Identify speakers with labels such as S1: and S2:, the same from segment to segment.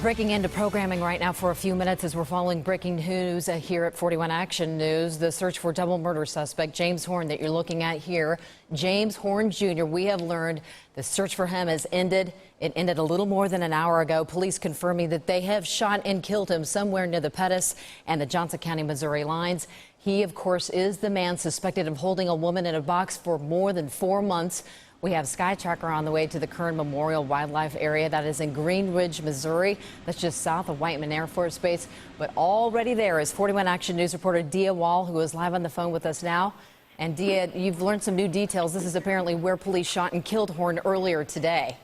S1: Breaking into programming right now for a few minutes as we're following breaking news here at 41 Action News. The search for double murder suspect James Horn that you're looking at here, James Horn Jr. We have learned the search for him has ended. It ended a little more than an hour ago. Police confirming that they have shot and killed him somewhere near the Pettis and the Johnson County, Missouri lines. He, of course, is the man suspected of holding a woman in a box for more than 4 months. We have Sky Tracker on the way to the Kern Memorial Wildlife Area that is in Green Ridge, Missouri. That's just south of Whiteman Air Force Base. But already there is 41 Action News reporter Dia Wall, who is live on the phone with us now. And Dia, you've learned some new details. This is apparently where police shot and killed Horn earlier today.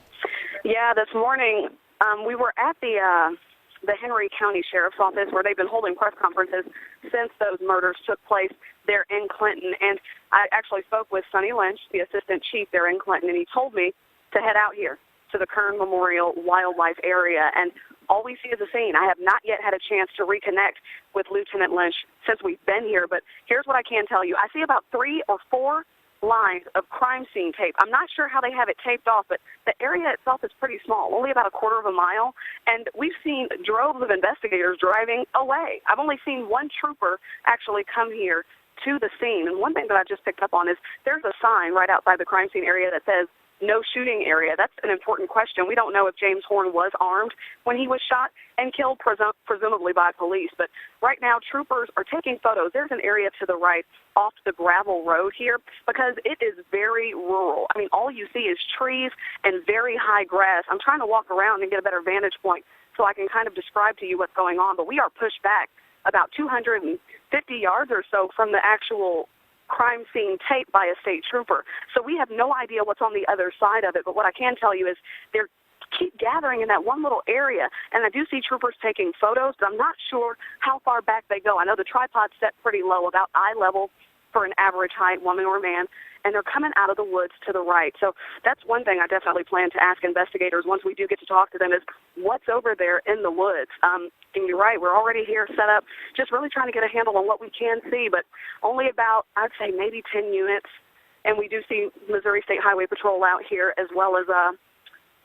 S2: Yeah, this morning we were at the Henry County Sheriff's Office where they've been holding press conferences since those murders took place there in Clinton. And I actually spoke with Sonny Lynch, the assistant chief there in Clinton, and he told me to head out here to the Kern Memorial Wildlife Area. And all we see is a scene. I have not yet had a chance to reconnect with Lieutenant Lynch since we've been here, but here's what I can tell you. I see about 3 or 4 lines of crime scene tape. I'm not sure how they have it taped off, but the area itself is pretty small, only about a quarter of a mile, and we've seen droves of investigators driving away. I've only seen one trooper actually come here to the scene, and one thing that I just picked up on is there's a sign right outside the crime scene area that says no shooting area. That's an important question. We don't know if James Horn was armed when he was shot and killed, presumably by police. But right now, troopers are taking photos. There's an area to the right off the gravel road here because it is very rural. I mean, all you see is trees and very high grass. I'm trying to walk around and get a better vantage point so I can kind of describe to you what's going on. But we are pushed back about 250 yards or so from the actual crime scene tape by a state trooper. So we have no idea what's on the other side of it, but what I can tell you is they're keep gathering in that one little area, and I do see troopers taking photos, but I'm not sure how far back they go. I know the tripod's set pretty low, about eye level for an average height woman or man, and they're coming out of the woods to the right. So that's one thing I definitely plan to ask investigators once we do get to talk to them is what's over there in the woods. And you're right, we're already here set up, just really trying to get a handle on what we can see, but only about, I'd say, maybe 10 units. And we do see Missouri State Highway Patrol out here as well as,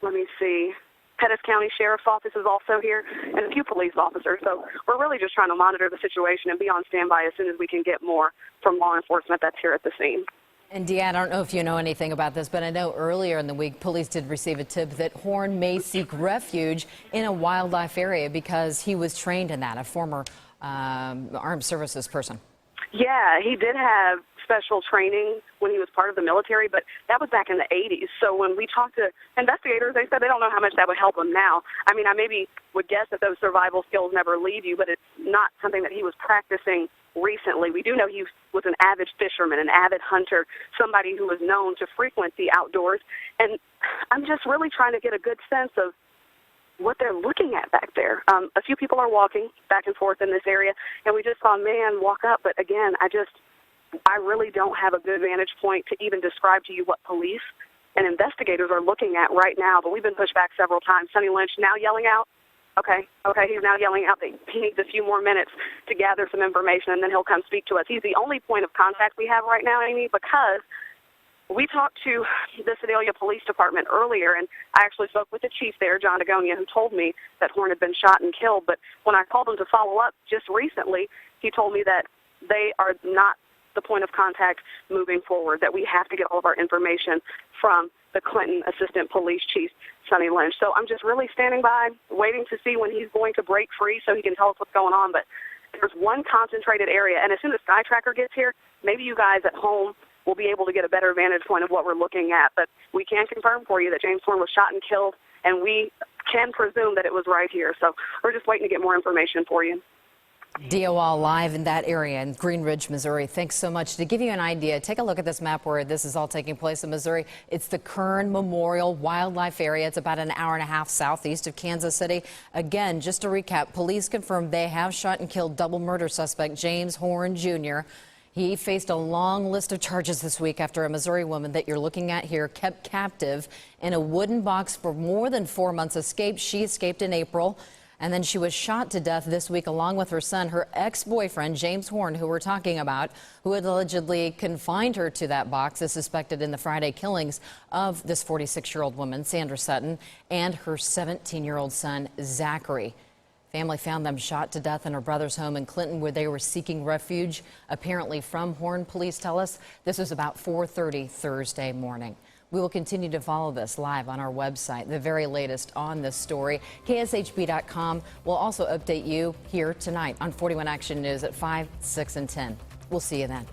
S2: let me see, Pettis County Sheriff's Office is also here, and a few police officers. So we're really just trying to monitor the situation and be on standby as soon as we can get more from law enforcement that's here at the scene.
S1: And Deanne, I don't know if you know anything about this, but I know earlier in the week, police did receive a tip that Horn may seek refuge in a wildlife area because he was trained in that, a former armed services person.
S2: Yeah, he did have special training when he was part of the military, but that was back in the 80s. So when we talked to investigators, they said they don't know how much that would help him now. I mean, I maybe would guess that those survival skills never leave you, but it's not something that he was practicing recently. We do know he was an avid fisherman, an avid hunter, somebody who was known to frequent the outdoors. And I'm just really trying to get a good sense of what they're looking at back there. A few people are walking back and forth in this area, and we just saw a man walk up. But again, I really don't have a good vantage point to even describe to you what police and investigators are looking at right now. But we've been pushed back several times. Sonny Lynch now yelling out. Okay, he's now yelling out that he needs a few more minutes to gather some information, and then he'll come speak to us. He's the only point of contact we have right now, Amy, because we talked to the Sedalia Police Department earlier, and I actually spoke with the chief there, John Agonia, who told me that Horn had been shot and killed. But when I called him to follow up just recently, he told me that they are not the point of contact moving forward, that we have to get all of our information from the Clinton Assistant Police Chief, Sonny Lynch. So I'm just really standing by, waiting to see when he's going to break free so he can tell us what's going on. But there's one concentrated area, and as soon as Sky Tracker gets here, maybe you guys at home will be able to get a better vantage point of what we're looking at. But we can confirm for you that James Horn was shot and killed, and we can presume that it was right here. So we're just waiting to get more information for you.
S1: DOL live in that area in Green Ridge, Missouri. Thanks so much. To give you an idea, take a look at this map where this is all taking place in Missouri. It's the Kern Memorial Wildlife Area. It's about an hour and a half southeast of Kansas City. Again, just to recap, police confirmed they have shot and killed double murder suspect James Horn Jr. He faced a long list of charges this week after a Missouri woman that you're looking at here kept captive in a wooden box for more than 4 months escaped. She escaped in April. And then she was shot to death this week along with her son. Her ex-boyfriend, James Horn, who we're talking about, who had allegedly confined her to that box, is suspected in the Friday killings of this 46-year-old woman, Sandra Sutton, and her 17-year-old son, Zachary. Family found them shot to death in her brother's home in Clinton, where they were seeking refuge, apparently from Horn, police tell us. This was about 4:30 Thursday morning. We will continue to follow this live on our website, the very latest on this story. KSHB.com will also update you here tonight on 41 Action News at 5, 6, and 10. We'll see you then.